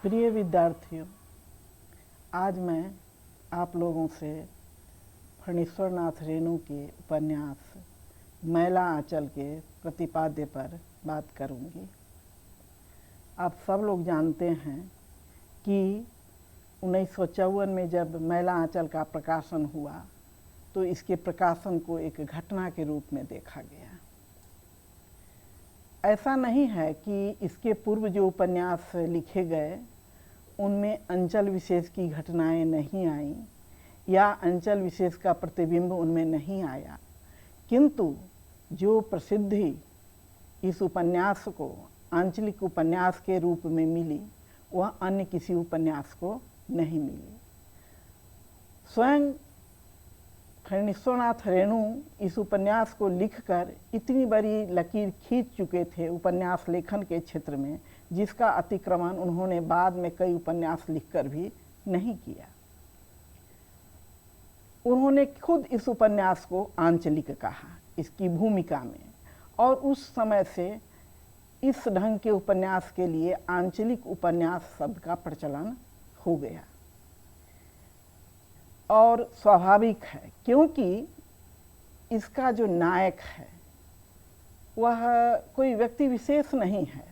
प्रिय विद्यार्थियों, आज मैं आप लोगों से फणीश्वर नाथ रेणु के उपन्यास मैला आंचल के प्रतिपाद्य पर बात करूंगी। आप सब लोग जानते हैं कि 1954 में जब मैला आंचल का प्रकाशन हुआ तो इसके प्रकाशन को एक घटना के रूप में देखा गया। ऐसा नहीं है कि इसके पूर्व जो उपन्यास लिखे गए उनमें अंचल विशेष की घटनाएं नहीं आईं या अंचल विशेष का प्रतिबिंब उनमें नहीं आया, किंतु जो प्रसिद्धि इस उपन्यास को आंचलिक उपन्यास के रूप में मिली वह अन्य किसी उपन्यास को नहीं मिली। स्वयं फणीश्वर नाथ रेणु इस उपन्यास को लिखकर इतनी बड़ी लकीर खींच चुके थे उपन्यास लेखन के क्षेत्र में, जिसका अतिक्रमण उन्होंने बाद में कई उपन्यास लिखकर भी नहीं किया। उन्होंने खुद इस उपन्यास को आंचलिक कहा इसकी भूमिका में, और उस समय से इस ढंग के उपन्यास के लिए आंचलिक उपन्यास शब्द का प्रचलन हो गया। और स्वाभाविक है, क्योंकि इसका जो नायक है वह कोई व्यक्ति विशेष नहीं है,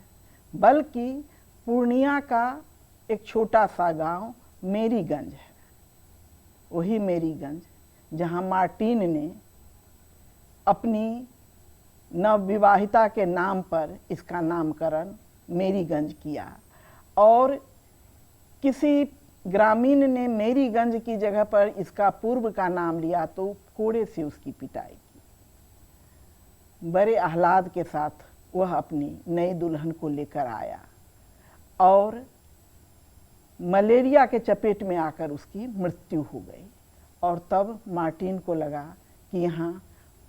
बल्कि पूर्णिया का एक छोटा सा गांव मेरीगंज है। वही मेरीगंज जहां मार्टिन ने अपनी नवविवाहिता के नाम पर इसका नामकरण मेरीगंज किया, और किसी ग्रामीण ने मेरीगंज की जगह पर इसका पूर्व का नाम लिया तो कोड़े से उसकी पिटाई की। बड़े आह्लाद के साथ वह अपनी नई दुल्हन को लेकर आया और मलेरिया के चपेट में आकर उसकी मृत्यु हो गई। और तब मार्टिन को लगा कि यहाँ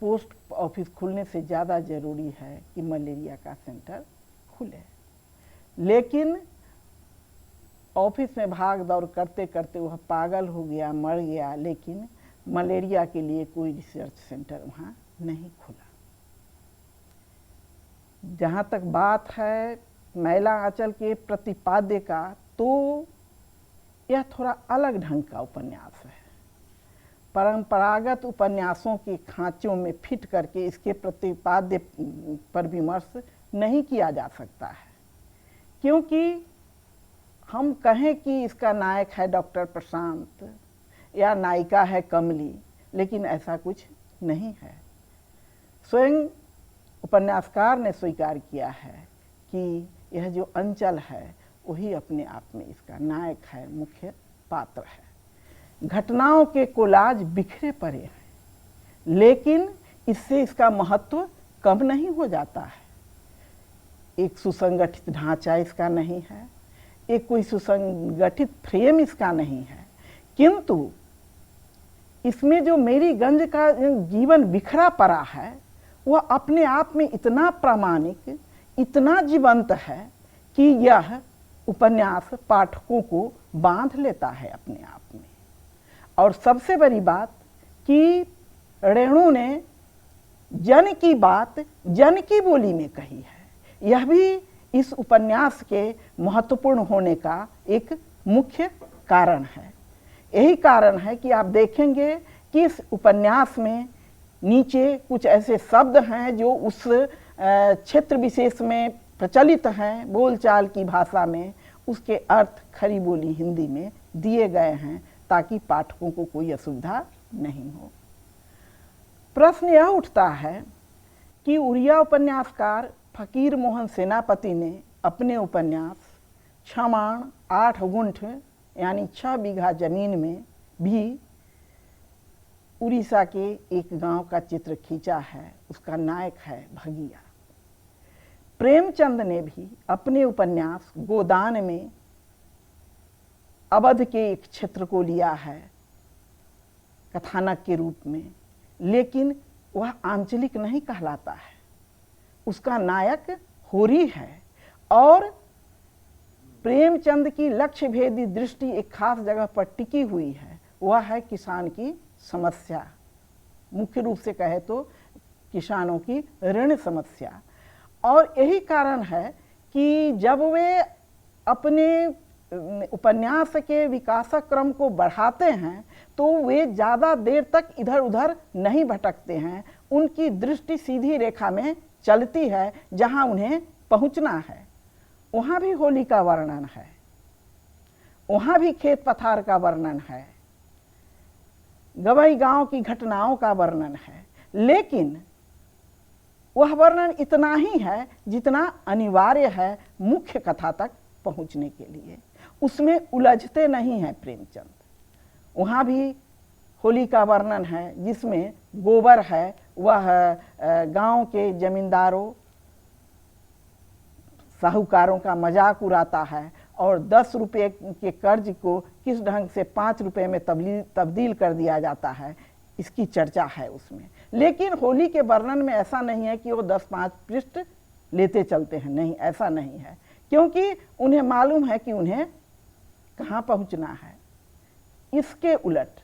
पोस्ट ऑफिस खुलने से ज़्यादा ज़रूरी है कि मलेरिया का सेंटर खुले। लेकिन ऑफिस में भाग दौड़ करते करते वह पागल हो गया, मर गया, लेकिन मलेरिया के लिए कोई रिसर्च सेंटर वहाँ नहीं खुला। जहाँ तक बात है मैला आंचल के प्रतिपाद्य का, तो यह थोड़ा अलग ढंग का उपन्यास है। परंपरागत उपन्यासों के खांचों में फिट करके इसके प्रतिपाद्य पर विमर्श नहीं किया जा सकता है, क्योंकि हम कहें कि इसका नायक है डॉक्टर प्रशांत या नायिका है कमली, लेकिन ऐसा कुछ नहीं है। स्वयं उपन्यासकार ने स्वीकार किया है कि यह जो अंचल है वही अपने आप में इसका नायक है, मुख्य पात्र है। घटनाओं के कोलाज बिखरे पड़े हैं, लेकिन इससे इसका महत्व कम नहीं हो जाता है। एक सुसंगठित ढांचा इसका नहीं है, एक कोई सुसंगठित फ्रेम इसका नहीं है, किंतु इसमें जो मेरीगंज का जीवन बिखरा पड़ा है वह अपने आप में इतना प्रामाणिक, इतना जीवंत है कि यह उपन्यास पाठकों को बांध लेता है अपने आप में। और सबसे बड़ी बात कि रेणु ने जन की बात जन की बोली में कही है। यह भी इस उपन्यास के महत्वपूर्ण होने का एक मुख्य कारण है। यही कारण है कि आप देखेंगे कि इस उपन्यास में नीचे कुछ ऐसे शब्द हैं जो उस क्षेत्र विशेष में प्रचलित हैं बोलचाल की भाषा में, उसके अर्थ खरी बोली हिंदी में दिए गए हैं ताकि पाठकों को कोई असुविधा नहीं हो। प्रश्न यह उठता है कि उड़िया उपन्यासकार फकीर मोहन सेनापति ने अपने उपन्यास क्षमाण 8 गुंठ यानी 6 बीघा जमीन में भी उड़ीसा के एक गांव का चित्र खींचा है। उसका नायक है भगिया। प्रेमचंद ने भी अपने उपन्यास गोदान में अवध के एक क्षेत्र को लिया है कथानक के रूप में, लेकिन वह आंचलिक नहीं कहलाता है। उसका नायक होरी है, और प्रेमचंद की लक्ष्य भेदी दृष्टि एक खास जगह पर टिकी हुई है, वह है किसान की समस्या। मुख्य रूप से कहे तो किसानों की ऋण समस्या। और यही कारण है कि जब वे अपने उपन्यास के विकासक क्रम को बढ़ाते हैं तो वे ज़्यादा देर तक इधर उधर नहीं भटकते हैं, उनकी दृष्टि सीधी रेखा में चलती है, जहाँ उन्हें पहुँचना है। वहाँ भी होली का वर्णन है, वहाँ भी खेत पथार का वर्णन है, गवई गांव की घटनाओं का वर्णन है, लेकिन वह वर्णन इतना ही है जितना अनिवार्य है मुख्य कथा तक पहुंचने के लिए। उसमें उलझते नहीं हैं प्रेमचंद। वहाँ भी होली का वर्णन है जिसमें गोबर है, वह गांव के जमींदारों साहूकारों का मजाक उड़ाता है और 10 रुपये के कर्ज को किस ढंग से 5 रुपये में तब्दील कर दिया जाता है, इसकी चर्चा है उसमें। लेकिन होली के वर्णन में ऐसा नहीं है कि वो 10-5 पृष्ठ लेते चलते हैं, नहीं, ऐसा नहीं है, क्योंकि उन्हें मालूम है कि उन्हें कहाँ पहुँचना है। इसके उलट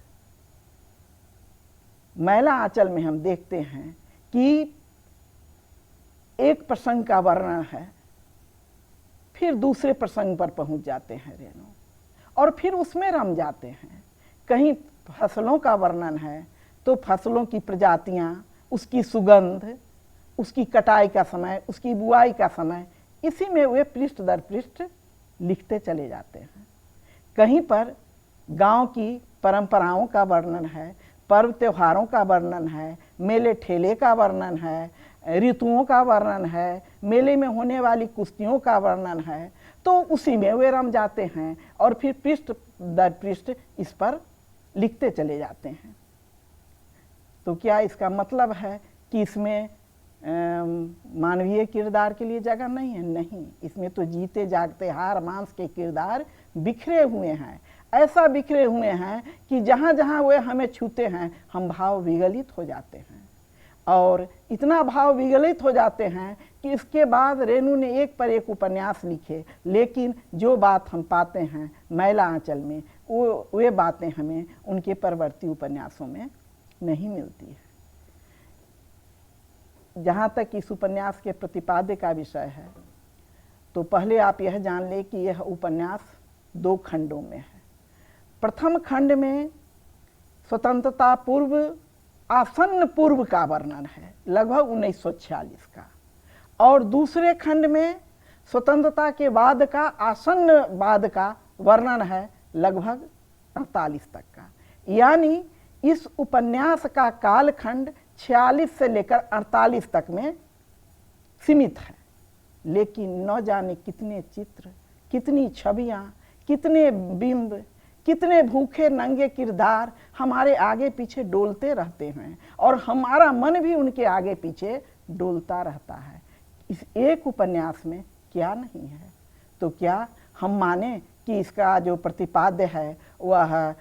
मैला आंचल में हम देखते हैं कि एक प्रसंग का वर्णन है, फिर दूसरे प्रसंग पर पहुंच जाते हैं रेणु, और फिर उसमें रम जाते हैं। कहीं फसलों का वर्णन है तो फसलों की प्रजातियां, उसकी सुगंध, उसकी कटाई का समय, उसकी बुआई का समय, इसी में वे पृष्ठ दर पृष्ठ लिखते चले जाते हैं। कहीं पर गांव की परंपराओं का वर्णन है, पर्व त्योहारों का वर्णन है, मेले ठेले का वर्णन है, ऋतुओं का वर्णन है, मेले में होने वाली कुश्तियों का वर्णन है, तो उसी में वे रम जाते हैं और फिर पृष्ठ दर पृष्ठ इस पर लिखते चले जाते हैं। तो क्या इसका मतलब है कि इसमें मानवीय किरदार के लिए जगह नहीं है? नहीं, इसमें तो जीते जागते हार मांस के किरदार बिखरे हुए हैं, ऐसा बिखरे हुए हैं कि जहाँ जहाँ वे हमें छूते हैं हम भाव विगलित हो जाते हैं, और इतना भाव विगलित हो जाते हैं कि इसके बाद रेणु ने एक पर एक उपन्यास लिखे, लेकिन जो बात हम पाते हैं मैला आंचल में वे बातें हमें उनके परवर्ती उपन्यासों में नहीं मिलती है। जहाँ तक इस उपन्यास के प्रतिपाद्य का विषय है, तो पहले आप यह जान लें कि यह उपन्यास 2 खंडों में है। प्रथम खंड में स्वतंत्रता पूर्व आसन्न पूर्व का वर्णन है, लगभग 1946 का, और दूसरे खंड में स्वतंत्रता के बाद का आसन्न बाद का वर्णन है, लगभग 48 तक का। यानी इस उपन्यास का कालखंड 46 से लेकर 48 तक में सीमित है, लेकिन न जाने कितने चित्र, कितनी छवियाँ, कितने बिंब, कितने भूखे नंगे किरदार हमारे आगे पीछे डोलते रहते हैं, और हमारा मन भी उनके आगे पीछे डोलता रहता है। इस एक उपन्यास में क्या नहीं है? तो क्या हम माने कि इसका जो प्रतिपाद्य है वह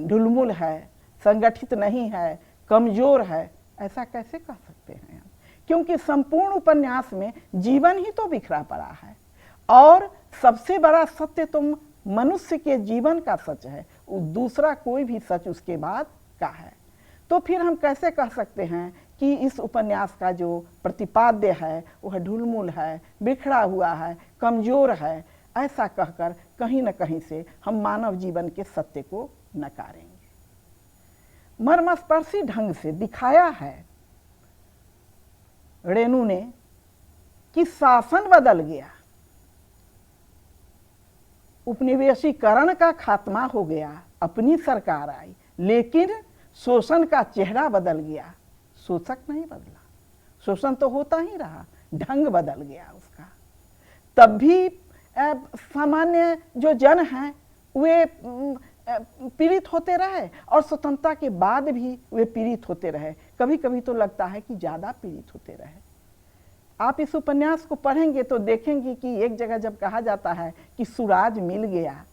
ढुलमुल है, संगठित नहीं है, कमजोर है? ऐसा कैसे कह सकते हैं हम? क्योंकि संपूर्ण उपन्यास में जीवन ही तो बिखरा पड़ा है, और सबसे बड़ा सत्य तो मनुष्य के जीवन का सच है, दूसरा कोई भी सच उसके बाद का है। तो फिर हम कैसे कह सकते हैं कि इस उपन्यास का जो प्रतिपाद्य है वह ढुलमुल है, बिखरा हुआ है, कमजोर है? ऐसा कहकर कहीं न कहीं से हम मानव जीवन के सत्य को नकारेंगे। मर्मस्पर्शी ढंग से दिखाया है रेणु ने कि शासन बदल गया, उपनिवेशीकरण का खात्मा हो गया, अपनी सरकार आई, लेकिन शोषण का चेहरा बदल गया, शोषक नहीं बदला। शोषण तो होता ही रहा, ढंग बदल गया उसका। तब भी सामान्य जो जन हैं वे पीड़ित होते रहे, और स्वतंत्रता के बाद भी वे पीड़ित होते रहे। कभी कभी तो लगता है कि ज़्यादा पीड़ित होते रहे। आप इस उपन्यास को पढ़ेंगे तो देखेंगे कि एक जगह जब कहा जाता है कि सुराज मिल गया,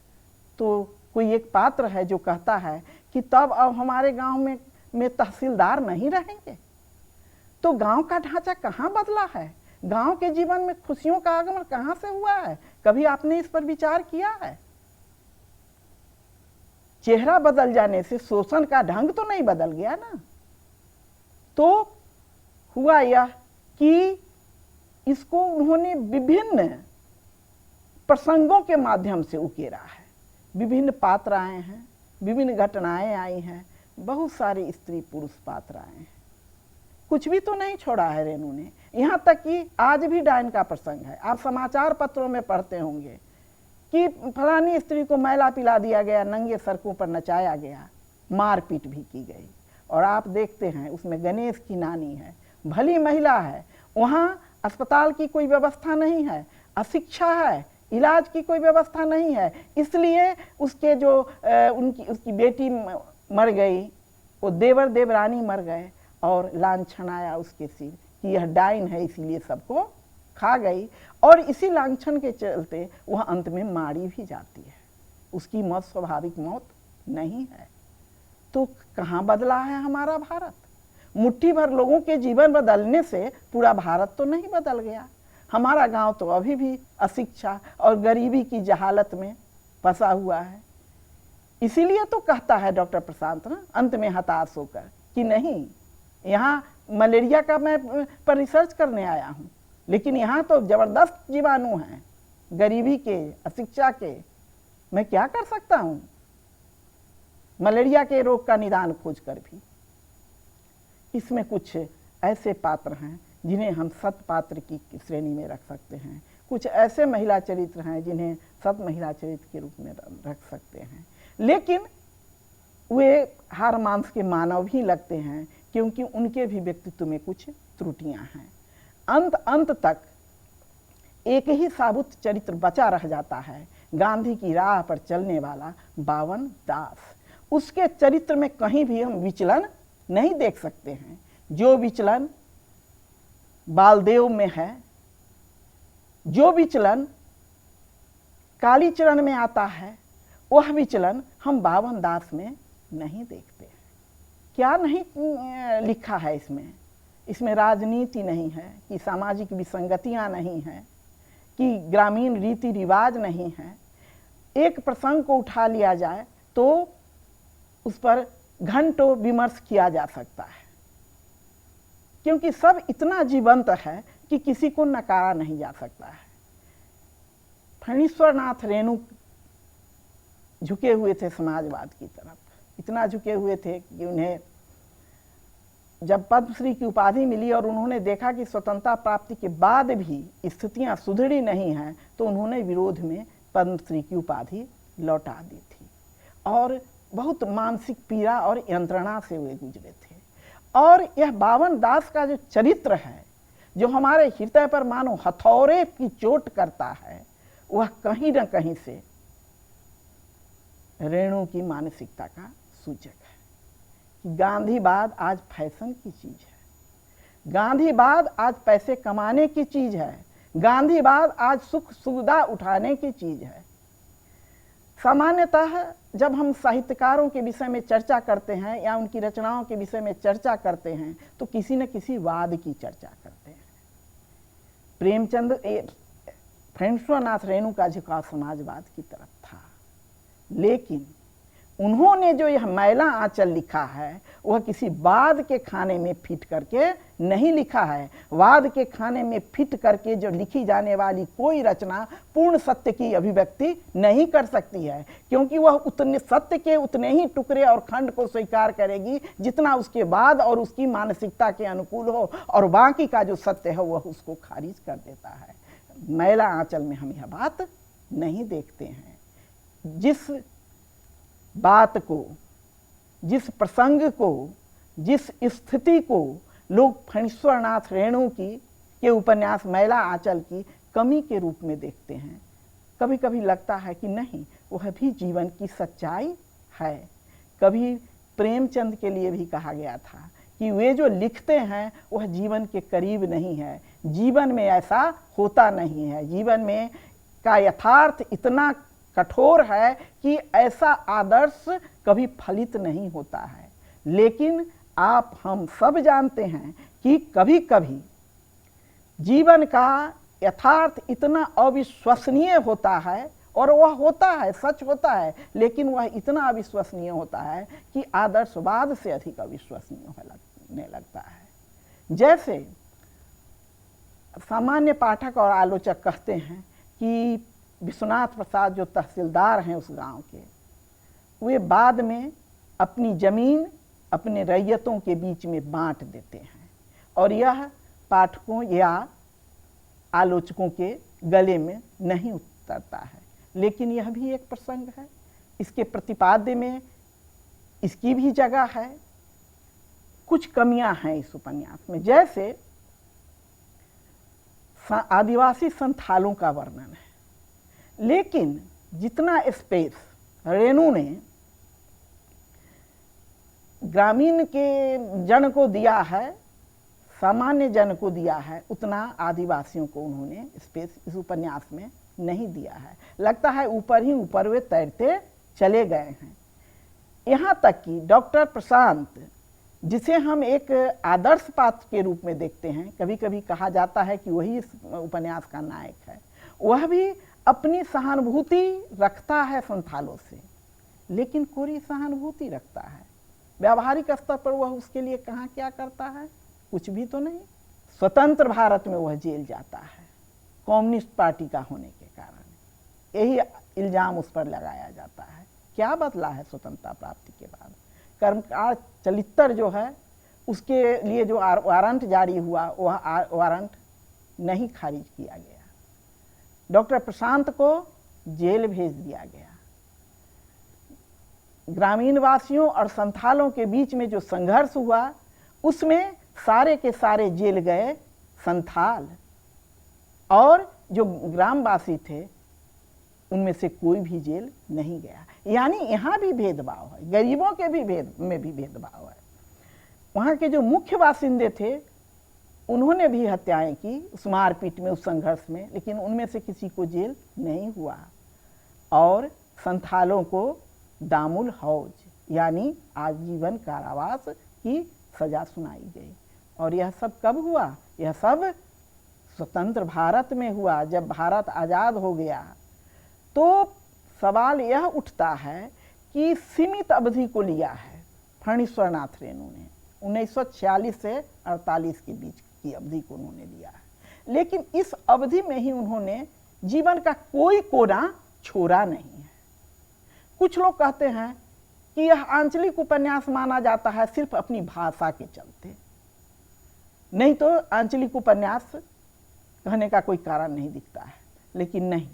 तो कोई एक पात्र है जो कहता है कि तब अब हमारे गांव में तहसीलदार नहीं रहेंगे। तो गांव का ढांचा कहाँ बदला है? गांव के जीवन में खुशियों का आगमन कहाँ से हुआ है? कभी आपने इस पर विचार किया है? चेहरा बदल जाने से शोषण का ढंग तो नहीं बदल गया ना। तो हुआ यह कि इसको उन्होंने विभिन्न प्रसंगों के माध्यम से उकेरा है। विभिन्न पात्र आए हैं, विभिन्न घटनाएं आई हैं, बहुत सारे स्त्री पुरुष पात्र आए हैं, कुछ भी तो नहीं छोड़ा है रेणु ने। यहाँ तक कि आज भी डायन का प्रसंग है। आप समाचार पत्रों में पढ़ते होंगे कि फलानी स्त्री को मैला पिला दिया गया, नंगे सड़कों पर नचाया गया, मारपीट भी की गई। और आप देखते हैं उसमें गणेश की नानी है, भली महिला है, वहाँ अस्पताल की कोई व्यवस्था नहीं है, अशिक्षा है, इलाज की कोई व्यवस्था नहीं है, इसलिए उसके जो उसकी बेटी मर गई, वो देवर देवरानी मर गए और लांछन आया उसके सिर कि यह डाइन है, इसीलिए सबको खा गई। और इसी लांछन के चलते वह अंत में मारी भी जाती है। उसकी मौत स्वाभाविक मौत नहीं है। तो कहाँ बदला है हमारा भारत? मुट्ठी भर लोगों के जीवन बदलने से पूरा भारत तो नहीं बदल गया। हमारा गांव तो अभी भी अशिक्षा और गरीबी की जहालत में फंसा हुआ है। इसीलिए तो कहता है डॉक्टर प्रशांत ना अंत में हताश होकर कि नहीं, यहाँ मलेरिया का मैं पर रिसर्च करने आया हूँ, लेकिन यहाँ तो जबरदस्त जीवाणु हैं, गरीबी के, अशिक्षा के, मैं क्या कर सकता हूँ मलेरिया के रोग का निदान खोज कर भी। इसमें कुछ ऐसे पात्र हैं जिन्हें हम सत पात्र की श्रेणी में रख सकते हैं, कुछ ऐसे महिला चरित्र हैं जिन्हें सत महिला चरित्र के रूप में रख सकते हैं, लेकिन वे हार मांस के मानव ही लगते हैं क्योंकि उनके भी व्यक्तित्व में कुछ त्रुटियां हैं। अंत तक एक ही साबुत चरित्र बचा रह जाता है, गांधी की राह पर चलने वाला बावन दास। उसके चरित्र में कहीं भी हम विचलन नहीं देख सकते हैं। जो विचलन बालदेव में है, जो विचलन कालीचरण में आता है, वह विचलन हम बावन दास में नहीं देखते हैं। क्या नहीं लिखा है इसमें? इसमें राजनीति नहीं है, कि सामाजिक विसंगतियां नहीं हैं, कि ग्रामीण रीति रिवाज नहीं है। एक प्रसंग को उठा लिया जाए तो उस पर घंटों विमर्श किया जा सकता है, क्योंकि सब इतना जीवंत है कि किसी को नकारा नहीं जा सकता है। फणीश्वरनाथ रेणु झुके हुए थे समाजवाद की तरफ, इतना झुके हुए थे कि उन्हें जब पद्मश्री की उपाधि मिली और उन्होंने देखा कि स्वतंत्रता प्राप्ति के बाद भी स्थितियां सुधरी नहीं हैं, तो उन्होंने विरोध में पद्मश्री की उपाधि लौटा दी थी। और बहुत मानसिक पीड़ा और यंत्रणा से वे गुजरे थे। और यह बावन दास का जो चरित्र है, जो हमारे हृदय पर मानो हथौड़े की चोट करता है, वह कहीं न कहीं से रेणु की मानसिकता का सूचक है। गांधीवाद आज फैशन की चीज है, गांधीवाद आज पैसे कमाने की चीज है, गांधीवाद आज सुख सुविधा उठाने की चीज है। सामान्यतः जब हम साहित्यकारों के विषय में चर्चा करते हैं या उनकी रचनाओं के विषय में चर्चा करते हैं तो किसी न किसी वाद की चर्चा करते हैं। प्रेमचंद फणीश्वरनाथ रेणु का झुकाव समाजवाद की तरफ था, लेकिन उन्होंने जो यह मैला आंचल लिखा है वह किसी वाद के खाने में फिट करके नहीं लिखा है। वाद के खाने में फिट करके जो लिखी जाने वाली कोई रचना पूर्ण सत्य की अभिव्यक्ति नहीं कर सकती है, क्योंकि वह उतने सत्य के उतने ही टुकड़े और खंड को स्वीकार करेगी जितना उसके बाद और उसकी मानसिकता के अनुकूल हो, और बाकी का जो सत्य है वह उसको खारिज कर देता है। मैला आंचल में हम यह बात नहीं देखते हैं। जिस बात को, जिस प्रसंग को, जिस स्थिति को लोग फणीश्वरनाथ रेणु के उपन्यास मैला आंचल की कमी के रूप में देखते हैं, कभी कभी लगता है कि नहीं, वह भी जीवन की सच्चाई है। कभी प्रेमचंद के लिए भी कहा गया था कि वे जो लिखते हैं वह जीवन के करीब नहीं है, जीवन में ऐसा होता नहीं है, जीवन में का यथार्थ इतना कठोर है कि ऐसा आदर्श कभी फलित नहीं होता है। लेकिन आप हम सब जानते हैं कि कभी कभी जीवन का यथार्थ इतना अविश्वसनीय होता है, और वह होता है, सच होता है, लेकिन वह इतना अविश्वसनीय होता है कि आदर्शवाद से अधिक अविश्वसनीय होने लगता है। जैसे सामान्य पाठक और आलोचक कहते हैं कि विश्वनाथ प्रसाद जो तहसीलदार हैं उस गांव के, वे बाद में अपनी जमीन अपने रैयतों के बीच में बांट देते हैं और यह पाठकों या आलोचकों के गले में नहीं उतरता है। लेकिन यह भी एक प्रसंग है, इसके प्रतिपाद्य में इसकी भी जगह है। कुछ कमियां हैं इस उपन्यास में, जैसे आदिवासी संथालों का वर्णन है, लेकिन जितना स्पेस रेणु ने ग्रामीण के जन को दिया है, सामान्य जन को दिया है, उतना आदिवासियों को उन्होंने स्पेस इस उपन्यास में नहीं दिया है। लगता है ऊपर ही ऊपर वे तैरते चले गए हैं। यहाँ तक कि डॉक्टर प्रशांत, जिसे हम एक आदर्श पात्र के रूप में देखते हैं, कभी कभी कहा जाता है कि वही इस उपन्यास का नायक है, वह भी अपनी सहानुभूति रखता है संथालों से, लेकिन कोरी सहानुभूति रखता है। व्यावहारिक स्तर पर वह उसके लिए कहाँ क्या करता है, कुछ भी तो नहीं। स्वतंत्र भारत में वह जेल जाता है कम्युनिस्ट पार्टी का होने के कारण, यही इल्जाम उस पर लगाया जाता है। क्या बदला है स्वतंत्रता प्राप्ति के बाद? कर्मकांड चलित्र जो है उसके लिए जो वारंट जारी हुआ, वह वारंट नहीं खारिज किया गया। डॉक्टर प्रशांत को जेल भेज दिया गया। ग्रामीण वासियों और संथालों के बीच में जो संघर्ष हुआ, उसमें सारे के सारे जेल गए संथाल, और जो ग्रामवासी थे उनमें से कोई भी जेल नहीं गया। यानी यहाँ भी भेदभाव है, गरीबों के भी भेदभाव है। वहाँ के जो मुख्य बासिंदे थे उन्होंने भी हत्याएं की उस मारपीट में, उस संघर्ष में, लेकिन उनमें से किसी को जेल नहीं हुआ। और संथालों को दामुल हौज यानी आजीवन कारावास की सजा सुनाई गई। और यह सब कब हुआ? यह सब स्वतंत्र भारत में हुआ। जब भारत आज़ाद हो गया तो सवाल यह उठता है कि सीमित अवधि को लिया है फणीश्वर नाथ रेणु ने, 1946 से 48 के बीच की अवधि को उन्होंने लिया है, लेकिन इस अवधि में ही उन्होंने जीवन का कोई कोना छोड़ा नहीं है। कुछ लोग कहते हैं कि यह आंचलिक उपन्यास माना जाता है सिर्फ अपनी भाषा के चलते, नहीं तो आंचलिक उपन्यास कहने का कोई कारण नहीं दिखता है। लेकिन नहीं,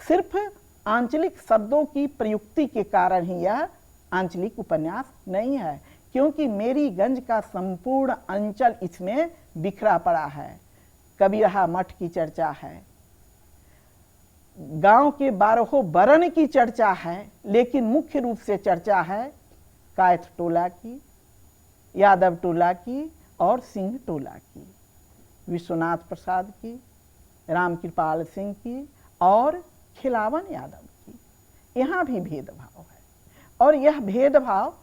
सिर्फ आंचलिक शब्दों की प्रयुक्ति के कारण ही यह आंचलिक उपन्यास नहीं है, क्योंकि मेरीगंज का संपूर्ण अंचल इसमें बिखरा पड़ा है। कबीरहा मठ की चर्चा है, गांव के 12 बरन की चर्चा है, लेकिन मुख्य रूप से चर्चा है कायथ टोला की, यादव टोला की और सिंह टोला की, विश्वनाथ प्रसाद की, रामकृपाल सिंह की और खिलावन यादव की। यहाँ भी भेदभाव है, और यह भेदभाव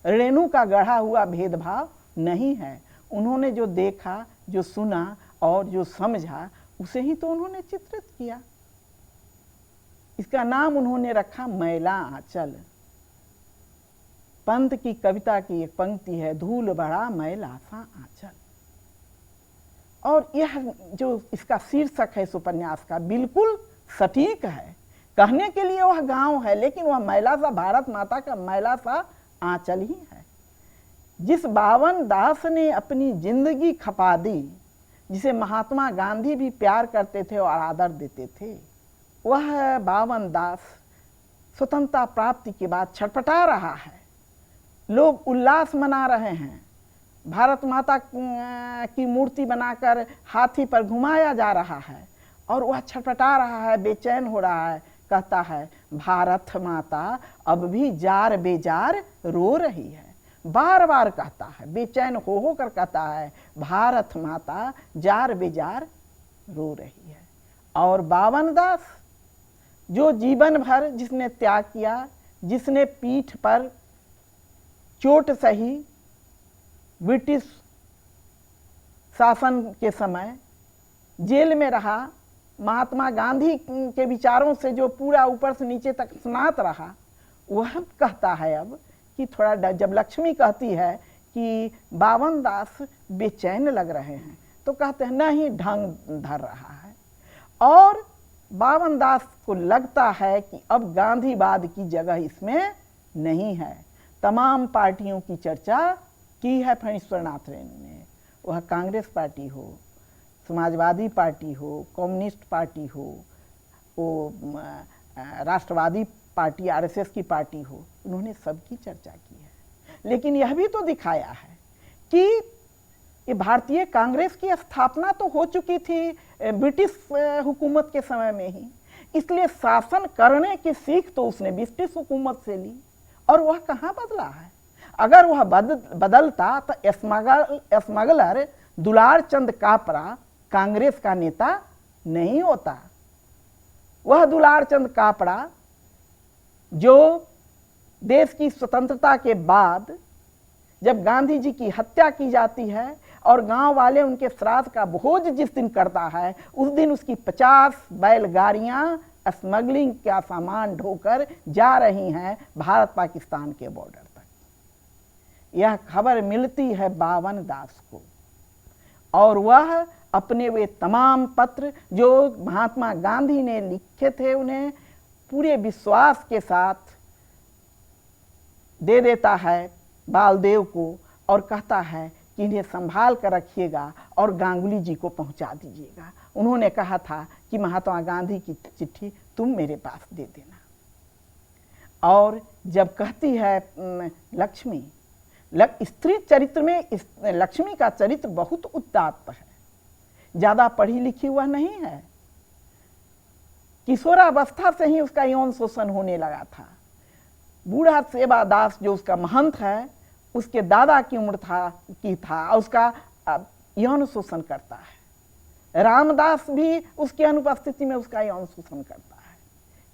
रेणु का गढ़ा हुआ भेदभाव नहीं है। उन्होंने जो देखा, जो सुना और जो समझा, उसे ही तो उन्होंने चित्रित किया। इसका नाम उन्होंने रखा मैला आंचल। पंत की कविता की एक पंक्ति है, धूल बड़ा मैला सा आंचल। और यह जो इसका शीर्षक है इस उपन्यास का, बिल्कुल सटीक है। कहने के लिए वह गांव है, लेकिन वह मैला सा भारत माता का मैला सा आंचल ही है। जिस बावन दास ने अपनी जिंदगी खपा दी, जिसे महात्मा गांधी भी प्यार करते थे और आदर देते थे, वह बावन दास स्वतंत्रता प्राप्ति के बाद छटपटा रहा है। लोग उल्लास मना रहे हैं, भारत माता की मूर्ति बनाकर हाथी पर घुमाया जा रहा है, और वह छटपटा रहा है, बेचैन हो रहा है। कहता है, भारत माता अब भी जार बेजार रो रही है। बार बार कहता है, बेचैन हो कर कहता है, भारत माता जार बेजार रो रही है। और बावन दास, जो जीवन भर जिसने त्याग किया, जिसने पीठ पर चोट सही ब्रिटिश शासन के समय, जेल में रहा, महात्मा गांधी के विचारों से जो पूरा ऊपर से नीचे तक स्नात रहा, वह कहता है अब कि थोड़ा, जब लक्ष्मी कहती है कि बावन दास बेचैन लग रहे हैं, तो कहते हैं नहीं, ढंग धर रहा है। और बावन दास को लगता है कि अब गांधीवाद की जगह इसमें नहीं है। तमाम पार्टियों की चर्चा की है फणीश्वरनाथ रेणु ने, वह कांग्रेस पार्टी हो, समाजवादी पार्टी हो, कम्युनिस्ट पार्टी हो, वो राष्ट्रवादी पार्टी आरएसएस की पार्टी हो, उन्होंने सबकी चर्चा की है। लेकिन यह भी तो दिखाया है कि ये भारतीय कांग्रेस की स्थापना तो हो चुकी थी ब्रिटिश हुकूमत के समय में ही, इसलिए शासन करने की सीख तो उसने ब्रिटिश हुकूमत से ली, और वह कहाँ बदला है। अगर वह बदलता तो स्मगलर दुलार चंद कापरा कांग्रेस का नेता नहीं होता। वह दुलार चंद कापरा जो देश की स्वतंत्रता के बाद जब गांधी जी की हत्या की जाती है और गांव वाले उनके श्राद्ध का भोज जिस दिन करता है, उस दिन उसकी 50 बैलगाड़ियां स्मगलिंग का सामान ढोकर जा रही हैं भारत पाकिस्तान के बॉर्डर तक। यह खबर मिलती है बावन दास को, और वह अपने वे तमाम पत्र जो महात्मा गांधी ने लिखे थे उन्हें पूरे विश्वास के साथ दे देता है बालदेव को, और कहता है कि इन्हें संभाल कर रखिएगा और गांगुली जी को पहुंचा दीजिएगा। उन्होंने कहा था कि महात्मा गांधी की चिट्ठी तुम मेरे पास दे देना। और जब कहती है लक्ष्मी, स्त्री चरित्र में लक्ष्मी का चरित्र बहुत उदात्त है, ज्यादा पढ़ी लिखी हुआ नहीं है, किशोरावस्था से ही उसका यौन शोषण होने लगा था। बूढ़ा सेवादास जो उसका महंत है, उसके दादा की उम्र था उसका यौन शोषण करता है। रामदास भी उसकी अनुपस्थिति में उसका यौन शोषण करता है।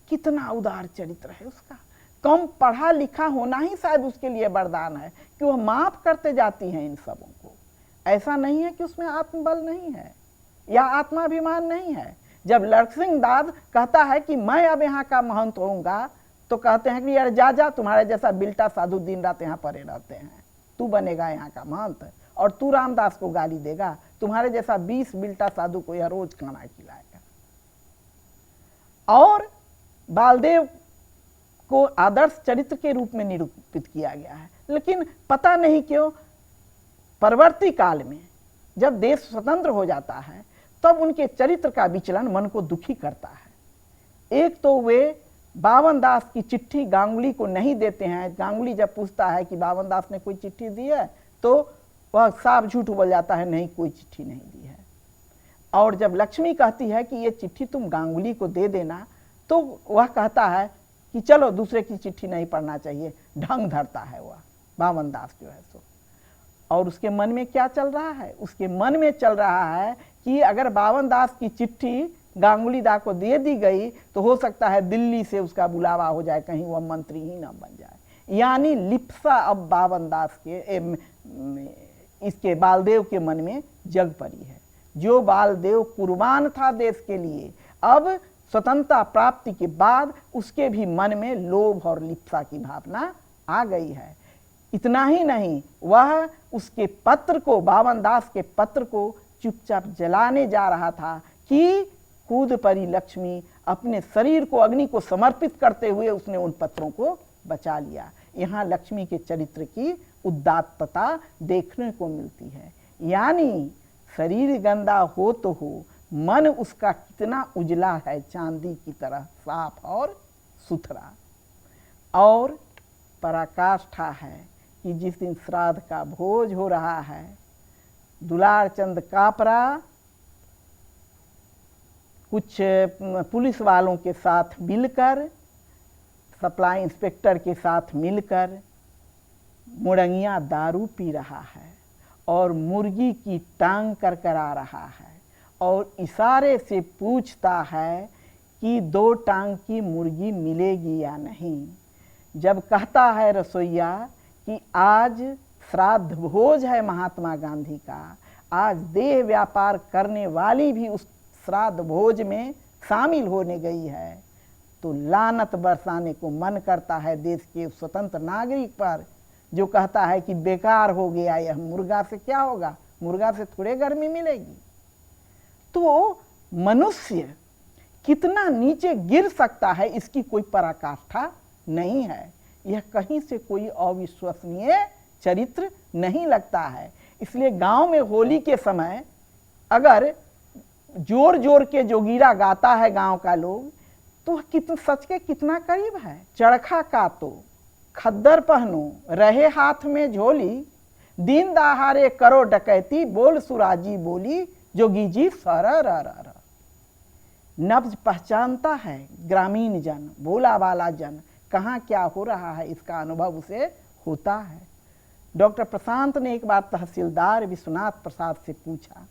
कितना उदार चरित्र है उसका। कम पढ़ा लिखा होना ही शायद उसके लिए वरदान है कि वह माफ करते जाती हैं इन सबों को। ऐसा नहीं है कि उसमें आत्मबल नहीं है या आत्माभिमान नहीं है। जब लड़सिंह दाद कहता है कि मैं अब यहाँ का महंत होऊंगा, तो कहते हैं कि यार जा तुम्हारे जैसा बिल्टा साधु दिन रात यहाँ पड़े रहते हैं, तू बनेगा यहाँ का महंत और तू रामदास को गाली देगा, तुम्हारे जैसा 20 बिल्टा साधु को यह रोज खाना खिलाएगा। और बालदेव को आदर्श चरित्र के रूप में निरूपित किया गया है। लेकिन पता नहीं क्यों परवर्ती काल में जब देश स्वतंत्र हो जाता है तब उनके चरित्र का विचलन मन को दुखी करता है। एक तो वे बावन दास की चिट्ठी गांगुली को नहीं देते हैं। गांगुली जब पूछता है कि बावन दास ने कोई चिट्ठी दी है, तो वह साफ झूठ बोल जाता है, नहीं कोई चिट्ठी नहीं दी है। और जब लक्ष्मी कहती है कि ये चिट्ठी तुम गांगुली को दे देना, तो वह कहता है कि चलो दूसरे की चिट्ठी नहीं पढ़ना चाहिए, ढंग धरता है वह बावन दास जो है सो। और उसके मन में क्या चल रहा है? उसके मन में चल रहा है कि अगर बावन दास की चिट्ठी गांगुली दा को दे दी गई तो हो सकता है दिल्ली से उसका बुलावा हो जाए, कहीं वह मंत्री ही ना बन जाए। यानी लिप्सा अब बावन दास के इसके बालदेव के मन में जग पड़ी है। जो बालदेव कुर्बान था देश के लिए, अब स्वतंत्रता प्राप्ति के बाद उसके भी मन में लोभ और लिप्सा की भावना आ गई है। इतना ही नहीं, वह उसके पत्र को, बावन दास के पत्र को चुपचाप जलाने जा रहा था कि कूद पड़ी लक्ष्मी। अपने शरीर को अग्नि को समर्पित करते हुए उसने उन पत्रों को बचा लिया। यहाँ लक्ष्मी के चरित्र की उदात्तता देखने को मिलती है। यानी शरीर गंदा हो तो हो, मन उसका कितना उजला है, चांदी की तरह साफ और सुथरा। और पराकाष्ठा है कि जिस दिन श्राद्ध का भोज हो रहा है, दुलार चंद कापरा कुछ पुलिस वालों के साथ मिलकर, सप्लाई इंस्पेक्टर के साथ मिलकर मुड़ंगिया दारू पी रहा है और मुर्गी की टांग कर आ रहा है और इशारे से पूछता है कि 2 टांग की मुर्गी मिलेगी या नहीं। जब कहता है रसोइया कि आज श्राद्ध भोज है महात्मा गांधी का, आज देह व्यापार करने वाली भी उस श्राद्ध भोज में शामिल होने गई है, तो लानत बरसाने को मन करता है देश के स्वतंत्र नागरिक पर, जो कहता है कि बेकार हो गया यह मुर्गा, से क्या होगा, मुर्गा से थोड़े गर्मी मिलेगी। तो मनुष्य कितना नीचे गिर सकता है इसकी कोई पराकाष्ठा नहीं है। यह कहीं से कोई अविश्वसनीय चरित्र नहीं लगता है। इसलिए गांव में होली के समय अगर जोर जोर के जोगीरा गाता है गांव का लोग, तो कितना सच के कितना करीब है। चरखा कातो खद्दर पहनो रहे हाथ में झोली, दिन दहाड़े करो डकैती बोल सुराजी बोली, जोगी जी सर। नब्ज पहचानता है ग्रामीण जन, बोला वाला जन, कहाँ क्या हो रहा है इसका अनुभव उसे होता है। डॉक्टर प्रशांत ने एक बार तहसीलदार विश्वनाथ प्रसाद से पूछा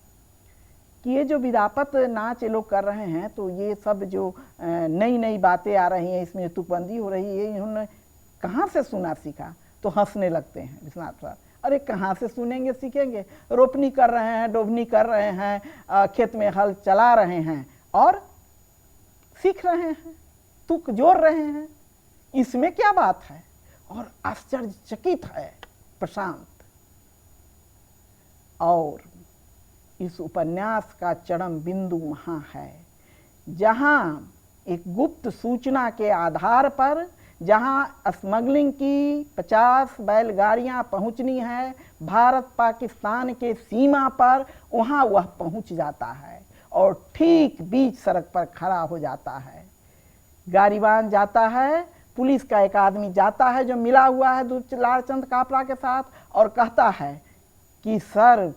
कि ये जो विदापत नाच ये लोग कर रहे हैं, तो ये सब जो नई नई बातें आ रही हैं, इसमें तुकबंदी हो रही है, इन्होंने कहाँ से सुना सीखा? तो हंसने लगते हैं विश्वनाथ प्रसाद। अरे कहाँ से सुनेंगे सीखेंगे, रोपनी कर रहे हैं, डोबनी कर रहे हैं, खेत में हल चला रहे हैं और सीख रहे हैं, तुक जोड़ रहे हैं, इसमें क्या बात है? और आश्चर्यचकित है प्रशांत। और इस उपन्यास का चरम बिंदु वहां है जहां एक गुप्त सूचना के आधार पर, जहां स्मगलिंग की 50 बैलगाड़ियां पहुंचनी है भारत पाकिस्तान के सीमा पर, वहां वह पहुंच जाता है और ठीक बीच सड़क पर खड़ा हो जाता है। गाड़ीवान जाता है, पुलिस का एक आदमी जाता है जो मिला हुआ है दुलारचंद कापरा के साथ, और कहता है कि सर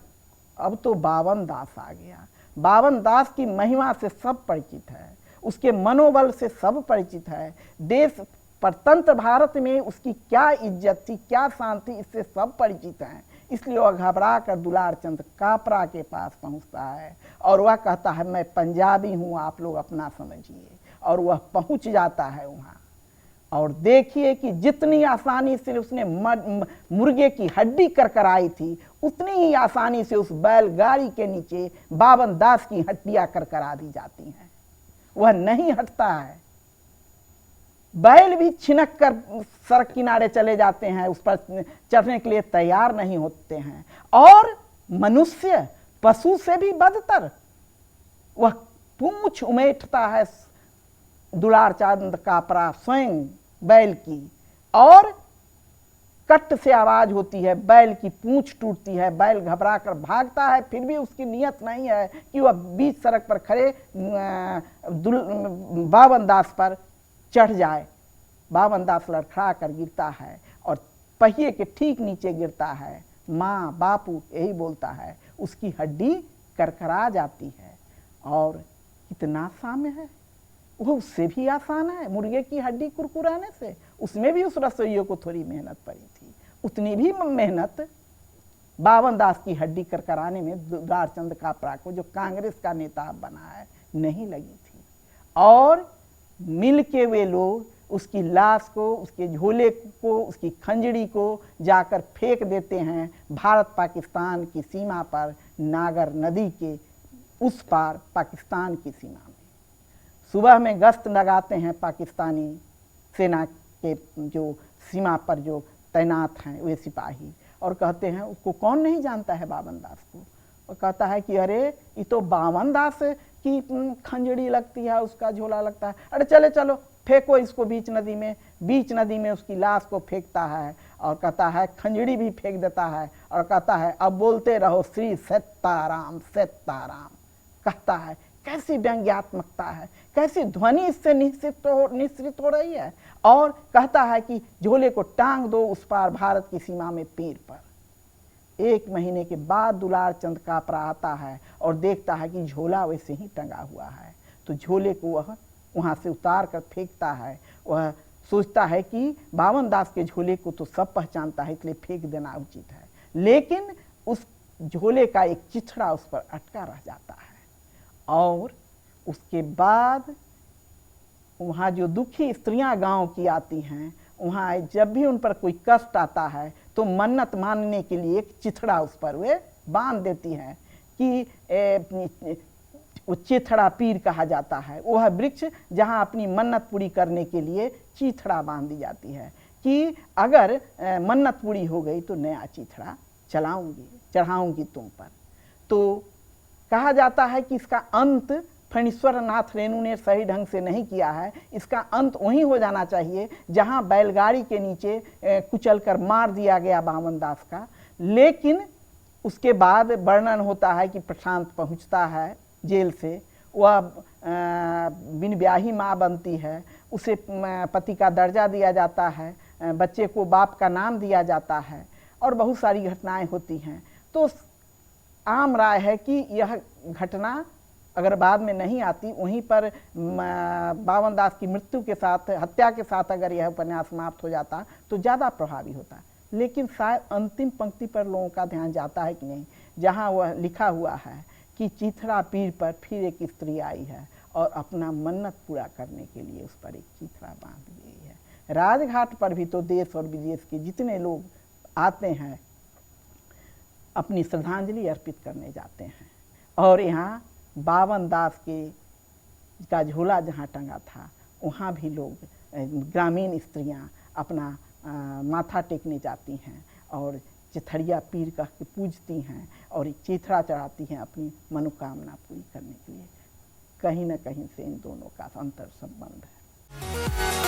अब तो बावन दास आ गया। बावन दास की महिमा से सब परिचित है, उसके मनोबल से सब परिचित है, देश परतंत्र भारत में उसकी क्या इज्जत थी, क्या शांति, इससे सब परिचित हैं। इसलिए वह घबरा कर दुलारचंद कापरा के पास पहुंचता है और वह कहता है मैं पंजाबी हूं, आप लोग अपना समझिए। और वह पहुंच जाता है वहां, और देखिए कि जितनी आसानी से उसने मुर्गे की हड्डी करकराई थी, उतनी ही आसानी से उस बैलगाड़ी के नीचे बावन दास की हड्डियां करकरा दी जाती हैं। वह नहीं हटता है। बैल भी छिनक कर सड़क किनारे चले जाते हैं, उस पर चढ़ने के लिए तैयार नहीं होते हैं। और मनुष्य पशु से भी बदतर, वह पूंछ उमेटता है दुलारचंद कापरा स्वयं बैल की, और कट से आवाज होती है, बैल की पूंछ टूटती है, बैल घबरा कर भागता है। फिर भी उसकी नियत नहीं है कि वह बीच सड़क पर खड़े बावन दास पर चढ़ जाए। बावन दास लड़खड़ा कर गिरता है और पहिए के ठीक नीचे गिरता है। माँ बापू यही बोलता है, उसकी हड्डी करकरा जाती है। और कितना साम्य है, वो उससे भी आसान है मुर्गे की हड्डी कुरकुराने से। उसमें भी उस रसोइयों को थोड़ी मेहनत पड़ी थी, उतनी भी मेहनत बावन दास की हड्डी करकराने में दुलारचंद कापरा को, जो कांग्रेस का नेता बना है, नहीं लगी थी। और मिल के वे लोग उसकी लाश को, उसके झोले को, उसकी खंजड़ी को जाकर फेंक देते हैं भारत पाकिस्तान की सीमा पर, नागर नदी के उस पार पाकिस्तान की सीमा में। सुबह में गश्त लगाते हैं पाकिस्तानी सेना के जो सीमा पर जो तैनात हैं वे सिपाही, और कहते हैं उसको कौन नहीं जानता है बावन दास को। और कहता है कि अरे ये तो बावन दास की खंजड़ी लगती है, उसका झोला लगता है, अरे चले चलो फेंको इसको बीच नदी में। बीच नदी में उसकी लाश को फेंकता है और कहता है, खंजड़ी भी फेंक देता है और कहता है अब बोलते रहो श्री सीताराम सीताराम। कहता है, कैसी व्यंग्यात्मकता है, कैसी ध्वनि इससे निश्रित हो रही है। और कहता है कि झोले को टांग दो उस पार भारत की सीमा में पीर पर। 1 महीने के बाद दुलारचंद कापरा आता है और देखता है कि झोला वैसे ही टंगा हुआ है, तो झोले को वह वहां से उतार कर फेंकता है। वह सोचता है कि बावन दास के झोले को तो सब पहचानता है, इसलिए फेंक देना उचित है। लेकिन उस झोले का एक चिथड़ा उस पर अटका रह जाता है। और उसके बाद वहाँ जो दुखी स्त्रियां गांव की आती हैं, वहाँ जब भी उन पर कोई कष्ट आता है तो मन्नत मानने के लिए एक चिथड़ा उस पर वे बांध देती हैं कि वो चिथड़ा पीर कहा जाता है। वह वृक्ष जहाँ अपनी मन्नत पूरी करने के लिए चिथड़ा बांध दी जाती है कि अगर मन्नत पूरी हो गई तो नया चिथड़ा चढ़ाऊंगी तुम पर। तो कहा जाता है कि इसका अंत फणीश्वर नाथ रेणु ने सही ढंग से नहीं किया है। इसका अंत वहीं हो जाना चाहिए जहां बैलगाड़ी के नीचे कुचलकर मार दिया गया बावन दास का। लेकिन उसके बाद वर्णन होता है कि प्रशांत पहुंचता है जेल से, वह बिन ब्याही माँ बनती है, उसे पति का दर्जा दिया जाता है, बच्चे को बाप का नाम दिया जाता है और बहुत सारी घटनाएं होती हैं। तो आम राय है कि यह घटना अगर बाद में नहीं आती, वहीं पर बावन दास की मृत्यु के साथ, हत्या के साथ अगर यह उपन्यास समाप्त हो जाता तो ज़्यादा प्रभावी होता। लेकिन शायद अंतिम पंक्ति पर लोगों का ध्यान जाता है कि नहीं, जहाँ वह लिखा हुआ है कि चिथड़ा पीर पर फिर एक स्त्री आई है और अपना मन्नत पूरा करने के लिए उस पर एक चिथड़ा बांध गई है। राजघाट पर भी तो देश और विदेश के जितने लोग आते हैं अपनी श्रद्धांजलि अर्पित करने जाते हैं, और यहाँ बावन दास के का झोला जहाँ टंगा था वहाँ भी लोग, ग्रामीण स्त्रियाँ अपना माथा टेकने जाती हैं और चिथड़िया पीर कह के पूजती हैं और एक चिथड़ा चढ़ाती हैं अपनी मनोकामना पूरी करने के लिए। कहीं न कहीं से इन दोनों का अंतर संबंध है।